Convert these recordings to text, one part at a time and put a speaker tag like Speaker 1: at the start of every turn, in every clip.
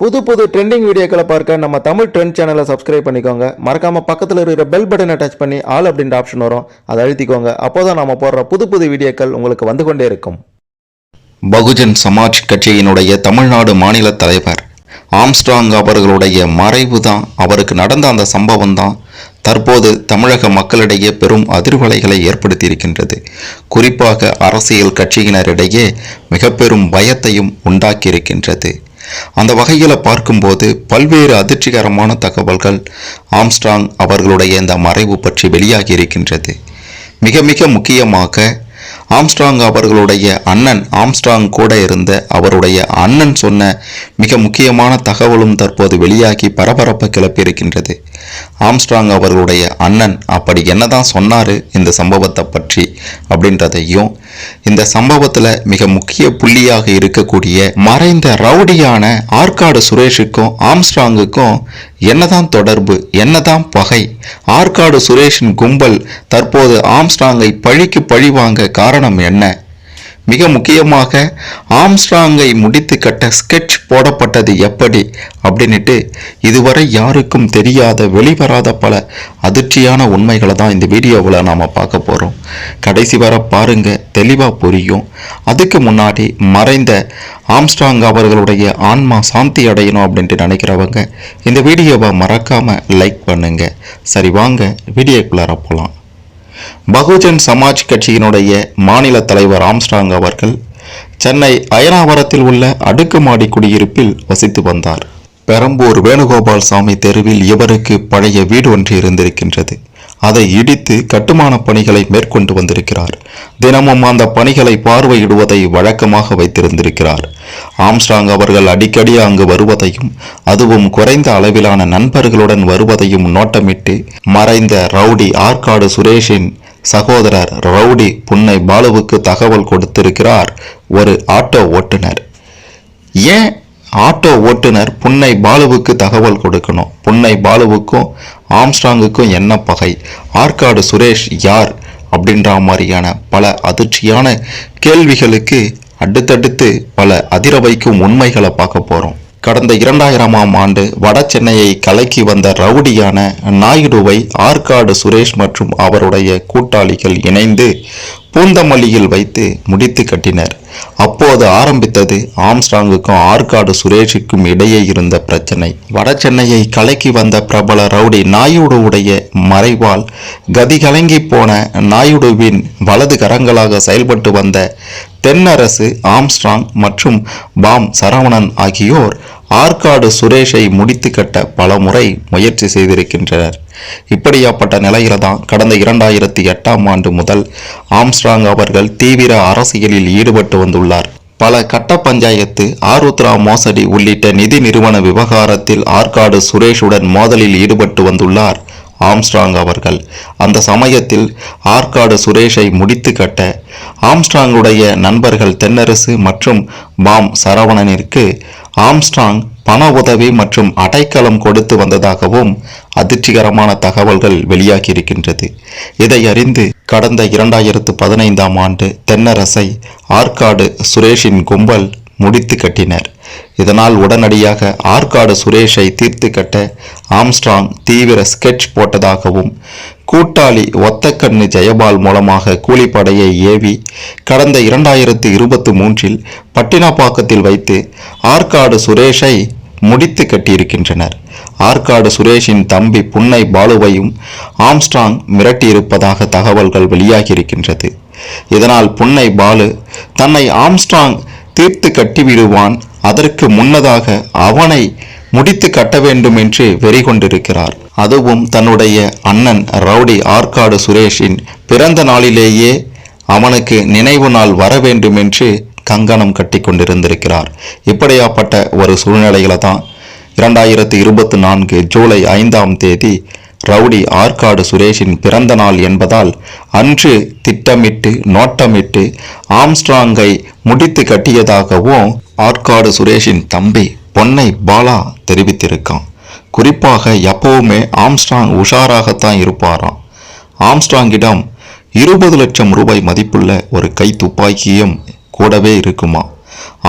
Speaker 1: புது புது ட்ரெண்டிங் வீடியோக்களை பார்க்க நம்ம தமிழ் ட்ரெண்ட் சேனலை சப்ஸ்கிரைப் பண்ணிக்கோங்க. மறக்காம பக்கத்தில் இருக்கிற பெல் பட்டனை டச் பண்ணி ஆல் அப்படின்ற ஆப்ஷன் வரும், அதை அழுத்திக்கோங்க. அப்போதான் நாம போடுற புது புது வீடியோக்கள் உங்களுக்கு வந்து கொண்டே இருக்கும்.
Speaker 2: பகுஜன் சமாஜ் கட்சியினுடைய தமிழ்நாடு மாநில தலைவர் ஆம்ஸ்ட்ராங் அவர்களுடைய மறைவு தான், அவருக்கு நடந்த அந்த சம்பவம் தான் தற்போது தமிழக மக்களிடையே பெரும் அதிர்வலைகளை ஏற்படுத்தி இருக்கின்றது. குறிப்பாக அரசியல் கட்சியினரிடையே மிக பெரும் பயத்தையும் உண்டாக்கி இருக்கின்றது. அந்த வகையில் பார்க்கும்போது பல்வேறு அதிர்ச்சிகரமான தகவல்கள் ஆம்ஸ்ட்ராங் அவர்களுடைய இந்த மறைவு பற்றி வெளியாகி இருக்கின்றது. மிக மிக முக்கியமாக ஆம்ஸ்ட்ராங் அவர்களுடைய அண்ணன், ஆம்ஸ்ட்ராங் கூட இருந்த அவருடைய அண்ணன் சொன்ன மிக முக்கியமான தகவலும் தற்போது வெளியாகி பரபரப்பை கிளப்பியிருக்கின்றது. ஆம்ஸ்ட்ராங் அவர்களுடைய அண்ணன் அப்படி என்னதான் சொன்னாரு இந்த சம்பவத்தை பற்றி அப்படின்றதையும், இந்த சம்பவத்தில் மிக முக்கிய புள்ளியாக இருக்கக்கூடிய மறைந்த ரவுடியான ஆற்காடு சுரேஷுக்கும் ஆம்ஸ்ட்ராங்குக்கும் என்னதான் தொடர்பு, என்னதான் பகை? ஆற்காடு சுரேஷின் கும்பல் தற்போது ஆம்ஸ்ட்ராங்கை பழிக்கு பழி வாங்க காரணம் என்ன? மிக முக்கியமாக ஆம்ஸ்ட்ராங்கை முடித்து கட்ட ஸ்கெட்ச் போடப்பட்டது எப்படி அப்படின்ட்டு இதுவரை யாருக்கும் தெரியாத, வெளிவராத பல அதிர்ச்சியான உண்மைகளை தான் இந்த வீடியோவில் நாம் பார்க்க போகிறோம். கடைசி வர பாருங்க, தெளிவாக புரியும். அதுக்கு முன்னாடி மறைந்த ஆம்ஸ்ட்ராங் அவர்களுடைய ஆன்மா சாந்தி அடையணும் அப்படின்ட்டு நினைக்கிறவங்க இந்த வீடியோவை மறக்காமல் லைக் பண்ணுங்க. சரி, வாங்க வீடியோக்குள்ளார போகலாம். பகுஜன் சமாஜ் கட்சியினுடைய மாநில தலைவர் ஆம்ஸ்ட்ராங் அவர்கள் சென்னை அயனாவரத்தில் உள்ள அடுக்குமாடி குடியிருப்பில் வசித்து வந்தார். பெரம்பூர் வேணுகோபால் சாமி தெருவில் இவருக்கு பழைய வீடு ஒன்று இருந்திருக்கின்றது. அதை இடித்து கட்டுமான பணிகளை மேற்கொண்டு வந்திருக்கிறார். தினமும் அந்த பணிகளை பார்வையிடுவதை வழக்கமாக வைத்திருந்திருக்கிறார். ஆம்ஸ்ட்ராங் அவர்கள் அடிக்கடி அங்கு வருவதையும், அதுவும் குறைந்த அளவிலான நண்பர்களுடன் வருவதையும் நோட்டமிட்டு மறைந்த ரவுடி ஆற்காடு சுரேஷின் சகோதரர் ரவுடி புன்னை பாலுவுக்கு தகவல் கொடுத்திருக்கிறார் ஒரு ஆட்டோ ஓட்டுநர். ஏன் ஆட்டோ ஓட்டுநர் புன்னை பாலுவுக்கு தகவல் கொடுக்கணும்? புன்னை பாலுவுக்கும் ஆம்ஸ்ட்ராங்குக்கும் என்ன பகை? ஆற்காடு சுரேஷ் யார் அப்படின்ற மாதிரியான பல அதிர்ச்சியான கேள்விகளுக்கு அடுத்தடுத்து பல அதிர வைக்கும் உண்மைகளை பார்க்க போறோம். கடந்த 2000ஆம் ஆண்டு வட சென்னையை கலக்கி வந்த ரவுடியான நாயுடுவை ஆற்காடு சுரேஷ் மற்றும் அவருடைய கூட்டாளிகள் இணைந்து பூந்தமல்லியில் வைத்து முடித்து கட்டினர். அப்போது ஆரம்பித்தது ஆம்ஸ்ட்ராங்குக்கும் ஆற்காடு சுரேஷுக்கும் இடையே இருந்த பிரச்சனை. வட சென்னையை கலக்கி வந்த பிரபல ரவுடி நாயுடுவுடைய மறைவால் கதிகலங்கி போன நாயுடுவின் வலது கரங்களாக செயல்பட்டு வந்த தென்னரசு, ஆம்ஸ்ட்ராங் மற்றும் பாம் சரவணன் ஆகியோர் ஆற்காடு சுரேஷை முடித்து கட்ட பல முறை முயற்சி செய்திருக்கின்றனர். இப்படியாப்பட்ட நிலையில தான் கடந்த 2008ஆம் ஆண்டு முதல் ஆம்ஸ்ட்ராங் அவர்கள் தீவிர அரசியலில் ஈடுபட்டு வந்துள்ளார். பல கட்ட பஞ்சாயத்து, ஆருத்ரா மோசடி உள்ளிட்ட நிதி நிறுவன விவகாரத்தில் ஆற்காடு சுரேஷுடன் மோதலில் ஈடுபட்டு வந்துள்ளார் ஆம்ஸ்ட்ராங் அவர்கள். அந்த சமயத்தில் ஆற்காடு சுரேஷை முடித்து கட்ட ஆம்ஸ்ட்ராங்குடைய நண்பர்கள் தென்னரசு மற்றும் பாம் சரவணனிற்கு ஆம்ஸ்ட்ராங் பண உதவி மற்றும் அடைக்கலம் கொடுத்து வந்ததாகவும் அதிர்ச்சிகரமான தகவல்கள் வெளியாகி இருக்கின்றது. இதை அறிந்து கடந்த 2015ஆம் ஆண்டு தென்னரசை ஆற்காடு சுரேஷின் கும்பல் முடித்து கட்டினர். இதனால் உடனடியாக ஆற்காடு சுரேஷை தீர்த்து கட்ட ஆம்ஸ்ட்ராங் தீவிர ஸ்கெட்ச் போட்டதாகவும், கூட்டாளி ஒத்தக்கண்ணு ஜெயபால் மூலமாக கூலிப்படையை ஏவி கடந்த 2023இல் பட்டினப்பாக்கத்தில் வைத்து ஆற்காடு சுரேஷை முடித்து கட்டியிருக்கின்றனர். ஆற்காடு சுரேஷின் தம்பி புன்னை பாலுவையும் ஆம்ஸ்ட்ராங் மிரட்டியிருப்பதாக தகவல்கள் வெளியாகியிருக்கின்றது. இதனால் புன்னை பாலு தன்னை ஆம்ஸ்ட்ராங் தீர்த்து கட்டிவிடுவான், அதற்கு முன்னதாக அவனை முடித்து கட்ட வேண்டும் என்று வெறி கொண்டிருக்கிறார். அதுவும் தன்னுடைய அண்ணன் ரவுடி ஆற்காடு சுரேஷின் பிறந்த நாளிலேயே அவனுக்கு நினைவு நாள் வர வேண்டும் என்று கங்கணம் கட்டி கொண்டிருந்திருக்கிறார். இப்படியாப்பட்ட ஒரு சூழ்நிலையில தான் 2024 ஜூலை 5ஆம் தேதி ரவுடி ஆற்காடு சுரேஷின் பிறந்த நாள் என்பதால் அன்று திட்டமிட்டு நோட்டமிட்டு ஆம்ஸ்ட்ராங்கை முடித்து கட்டியதாகவும் ஆற்காடு சுரேஷின் தம்பி பொன்னை பாலா தெரிவித்திருக்கான். குறிப்பாக எப்பவுமே ஆம்ஸ்ட்ராங் உஷாராகத்தான் இருப்பாராம். ஆம்ஸ்ட்ராங்கிடம் 20 லட்சம் ரூபாய் மதிப்புள்ள ஒரு கை துப்பாக்கியும் கூடவே இருக்குமா.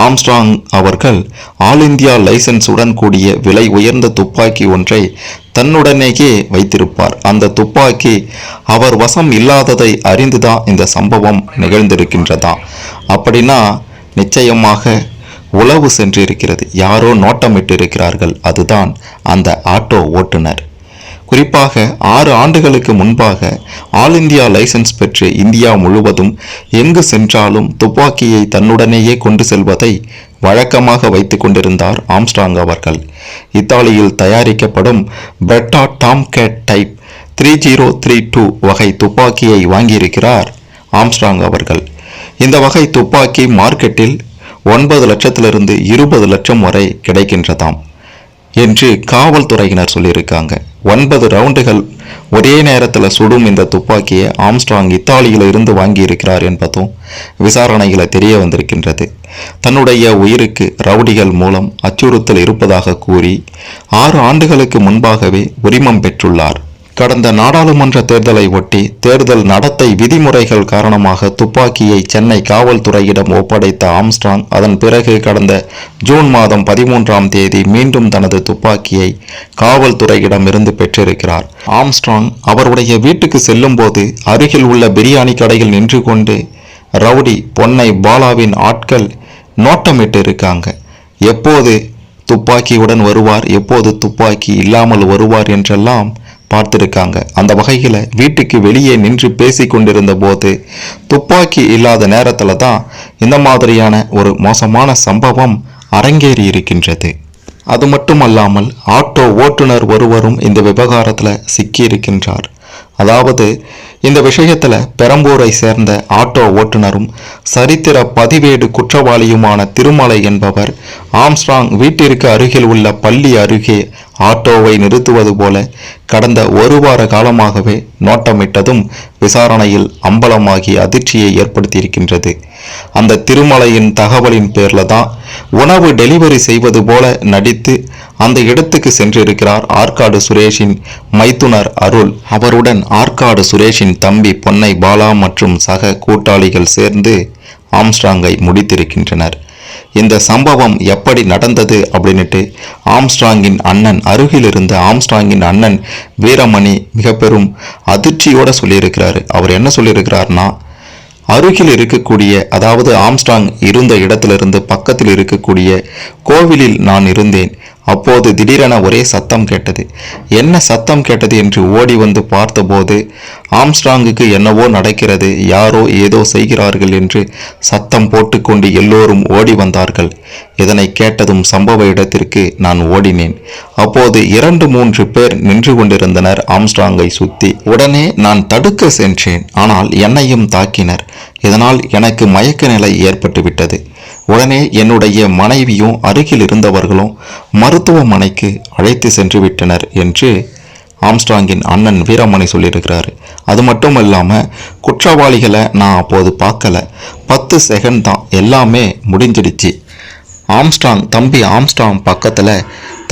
Speaker 2: ஆம்ஸ்ட்ராங் அவர்கள் ஆல் இந்தியா லைசன்ஸுடன் கூடிய விலை உயர்ந்த துப்பாக்கி ஒன்றை தன்னுடனேயே வைத்திருப்பார். அந்த துப்பாக்கி அவர் வசம் இல்லாததை அறிந்துதான் இந்த சம்பவம் நிகழ்ந்திருக்கின்றதா. அப்படின்னா நிச்சயமாக உளவு சென்றிருக்கிறது, யாரோ நோட்டமிட்டு இருக்கிறார்கள். அதுதான் அந்த ஆட்டோ ஓட்டுநர். குறிப்பாக 6 ஆண்டுகளுக்கு முன்பாக ஆல் இந்தியா லைசன்ஸ் பெற்று இந்தியா முழுவதும் எங்கு சென்றாலும் துப்பாக்கியை தன்னுடனேயே கொண்டு செல்வதை வழக்கமாக வைத்துக் கொண்டிருந்தார் ஆம்ஸ்ட்ராங் அவர்கள். இத்தாலியில் தயாரிக்கப்படும் பெர்ட்டா டாம்கேட் டைப் 3032 வகை துப்பாக்கியை வாங்கியிருக்கிறார் ஆம்ஸ்ட்ராங் அவர்கள். இந்த வகை துப்பாக்கி மார்க்கெட்டில் 9 லட்சத்திலிருந்து 20 லட்சம் வரை கிடைக்கின்றதாம் என்று காவல்துறையினர் சொல்லியிருக்காங்க. 9 ரவுண்டுகள் ஒரே நேரத்தில் சுடும் இந்த துப்பாக்கியை ஆம்ஸ்ட்ராங் இத்தாலியில் இருந்து வாங்கியிருக்கிறார் என்பதும் விசாரணையில் தெரிய வந்திருக்கின்றது. தன்னுடைய உயிருக்கு ரவுடிகள் மூலம் அச்சுறுத்தல் இருப்பதாக கூறி 6 ஆண்டுகளுக்கு முன்பாகவே உரிமம் பெற்றுள்ளார். கடந்த நாடாளுமன்ற தேர்தலை ஒட்டி தேர்தல் நடத்தை விதிமுறைகள் காரணமாக துப்பாக்கியை சென்னை காவல்துறையிடம் ஒப்படைத்த ஆம்ஸ்ட்ராங் அதன் பிறகு கடந்த ஜூன் மாதம் 13ஆம் தேதி மீண்டும் தனது துப்பாக்கியை காவல்துறையிடம் இருந்து பெற்றிருக்கிறார். ஆம்ஸ்ட்ராங் அவருடைய வீட்டுக்கு செல்லும் போது அருகில் உள்ள பிரியாணி கடையில் நின்று கொண்டு ரவுடி பொன்னை பாலாவின் ஆட்கள் நோட்டமிட்டு இருக்காங்க. எப்போது துப்பாக்கியுடன் வருவார், எப்போது துப்பாக்கி இல்லாமல் வருவார் என்றெல்லாம் பார்த்திருக்காங்க. அந்த வகையில் வீட்டுக்கு வெளியே நின்று பேசி கொண்டிருந்த போது துப்பாக்கி இல்லாத நேரத்தில் தான் இந்த மாதிரியான ஒரு மோசமான சம்பவம் அரங்கேறி இருக்கின்றது. அது மட்டுமல்லாமல் ஆட்டோ ஓட்டுநர் ஒருவரும் இந்த விவகாரத்தில் சிக்கியிருக்கின்றார். அதாவது இந்த விஷயத்தில் பெரம்பூரை சேர்ந்த ஆட்டோ ஓட்டுநரும் சரித்திர பதிவேடு குற்றவாளியுமான திருமலை என்பவர் ஆம்ஸ்ட்ராங் வீட்டிற்கு அருகில் உள்ள பள்ளி அருகே ஆட்டோவை நிறுத்துவது போல கடந்த 1 வார காலமாகவே நோட்டமிட்டதும் விசாரணையில் அம்பலமாகி அதிர்ச்சியை ஏற்படுத்தியிருக்கின்றது. அந்த திருமலையின் தகவலின் பேரில் தான் உணவு டெலிவரி செய்வது போல நடித்து அந்த இடத்துக்கு சென்றிருக்கிறார் ஆற்காடு சுரேஷின் மைத்துனர் அருள். அவருடன் ஆற்காடு சுரேஷின் தம்பி பொன்னை பாலா மற்றும் சக கூட்டாளிகள் சேர்ந்து ஆம்ஸ்ட்ராங்கை முடித்திருக்கின்றனர். இந்த சம்பவம் எப்படி நடந்தது அப்படின்ட்டு ஆம்ஸ்ட்ராங்கின் அண்ணன் அருகில் இருந்த ஆம்ஸ்ட்ராங்கின் அண்ணன் வீரமணி மிக பெரும் அதிர்ச்சியோட சொல்லியிருக்கிறாரு. அவர் என்ன சொல்லியிருக்கிறார்னா, அருகில் இருக்கக்கூடிய, அதாவது ஆம்ஸ்ட்ராங் இருந்த இடத்திலிருந்து பக்கத்தில் இருக்கக்கூடிய கோவிலில் நான் இருந்தேன். அப்போது திடீரென ஒரே சத்தம் கேட்டது. என்ன சத்தம் கேட்டது என்று ஓடி வந்து பார்த்தபோது ஆம்ஸ்ட்ராங்குக்கு என்னவோ நடக்கிறது, யாரோ ஏதோ செய்கிறார்கள் என்று சத்தம் போட்டுக்கொண்டு எல்லோரும் ஓடி வந்தார்கள். இதனை கேட்டதும் சம்பவ இடத்திற்கு நான் ஓடினேன். அப்போது 2-3 பேர் நின்று கொண்டிருந்தனர் ஆம்ஸ்ட்ராங்கை சுத்தி. உடனே நான் தடுக்க சென்றேன், ஆனால் என்னையும் தாக்கினர். இதனால் எனக்கு மயக்க நிலை ஏற்பட்டு விட்டது. உடனே என்னுடைய மனைவியும் அருகில் இருந்தவர்களும் மருத்துவமனைக்கு அழைத்து சென்று விட்டனர் என்று ஆம்ஸ்ட்ராங்கின் அண்ணன் வீரமணி சொல்லியிருக்கிறாரு. அது மட்டும் இல்லாமல் குற்றவாளிகளை நான் அப்போது பார்க்கல, 10 செகண்ட் தான், எல்லாமே முடிஞ்சிடுச்சு. தம்பி ஆம்ஸ்ட்ராங் பக்கத்தில்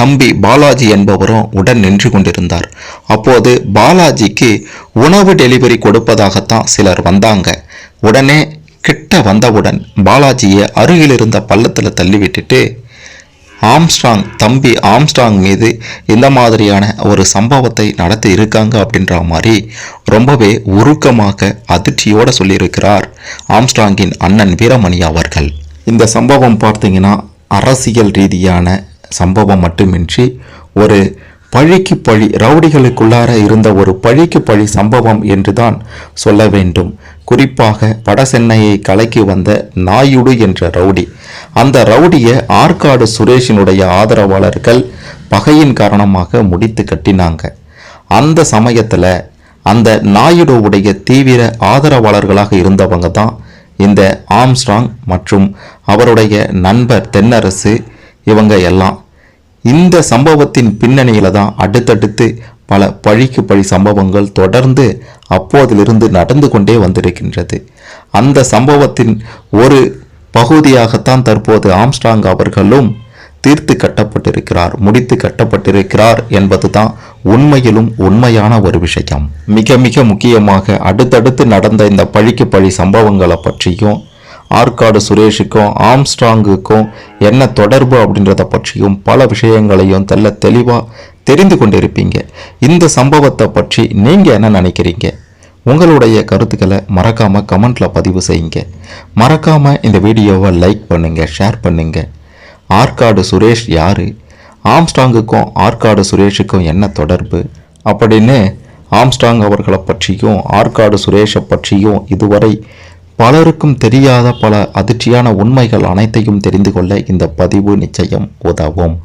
Speaker 2: தம்பி பாலாஜி என்பவரும் உடன் நின்று கொண்டிருந்தார். அப்போது பாலாஜிக்கு உணவு டெலிவரி கொடுப்பதாகத்தான் சிலர் வந்தாங்க. உடனே கிட்ட வந்தவுடன் பாலாஜியை அருகில் இருந்த பள்ளத்தில் தள்ளிவிட்டுட்டு தம்பி ஆம்ஸ்ட்ராங் மீது இந்த மாதிரியான ஒரு சம்பவத்தை நடத்தி இருக்காங்க அப்படின்ற மாதிரி ரொம்பவே உருக்கமாக அதிர்ச்சியோடு சொல்லியிருக்கிறார் ஆம்ஸ்ட்ராங்கின் அண்ணன் வீரமணி அவர்கள். இந்த சம்பவம் பார்த்தீங்கன்னா அரசியல் ரீதியான சம்பவம் மட்டுமின்றி ஒரு பழிக்கு பழி, ரவுடிகளுக்குள்ளார இருந்த ஒரு பழிக்கு பழி சம்பவம் என்றுதான் சொல்ல வேண்டும். குறிப்பாக வடசென்னையை கலைக்கு வந்த நாயுடு என்ற ரவுடி, அந்த ரவுடியை ஆற்காடு சுரேஷினுடைய ஆதரவாளர்கள் பகையின் காரணமாக முடித்து கட்டினாங்க. அந்த சமயத்தில் அந்த நாயுடுவுடைய தீவிர ஆதரவாளர்களாக இருந்தவங்க தான் இந்த ஆம்ஸ்ட்ராங் மற்றும் அவருடைய நண்பர் தென்னரசு. இவங்க எல்லாம் இந்த சம்பவத்தின் பின்னணியில தான் அடுத்தடுத்து பல பழிக்கு பழி சம்பவங்கள் தொடர்ந்து அப்போதிலிருந்து நடந்து கொண்டே வந்திருக்கின்றது. அந்த சம்பவத்தின் ஒரு பகுதியாகத்தான் தற்போது ஆம்ஸ்ட்ராங் அவர்களும் தீர்த்து கட்டப்பட்டிருக்கிறார், முடித்து கட்டப்பட்டிருக்கிறார் என்பது தான் உண்மையிலும் உண்மையான ஒரு விஷயம். மிக மிக முக்கியமாக அடுத்தடுத்து நடந்த இந்த பழிக்கு பழி சம்பவங்களை பற்றியும் ஆற்காடு சுரேஷுக்கும் ஆம்ஸ்ட்ராங்குக்கும் என்ன தொடர்பு அப்படின்றத பற்றியும் பல விஷயங்களையும் தெளிவாக தெரிந்து கொண்டிருப்பீங்க. இந்த சம்பவத்தை பற்றி நீங்கள் என்ன நினைக்கிறீங்க? உங்களுடைய கருத்துக்களை மறக்காம கமெண்ட்ல பதிவு செய்யுங்க. மறக்காம இந்த வீடியோவை லைக் பண்ணுங்க, ஷேர் பண்ணுங்க. ஆற்காடு சுரேஷ் யாரு? ஆம்ஸ்ட்ராங்குக்கும் ஆற்காடு சுரேஷுக்கும் என்ன தொடர்பு அப்படின்னு ஆம்ஸ்ட்ராங் அவர்களை பற்றியும் ஆற்காடு சுரேஷை பற்றியும் இதுவரை பலருக்கும் தெரியாத பல அதிர்ச்சியான உண்மைகள் அனைத்தையும் தெரிந்து கொள்ள இந்த பதிவு நிச்சயம் உதவும்.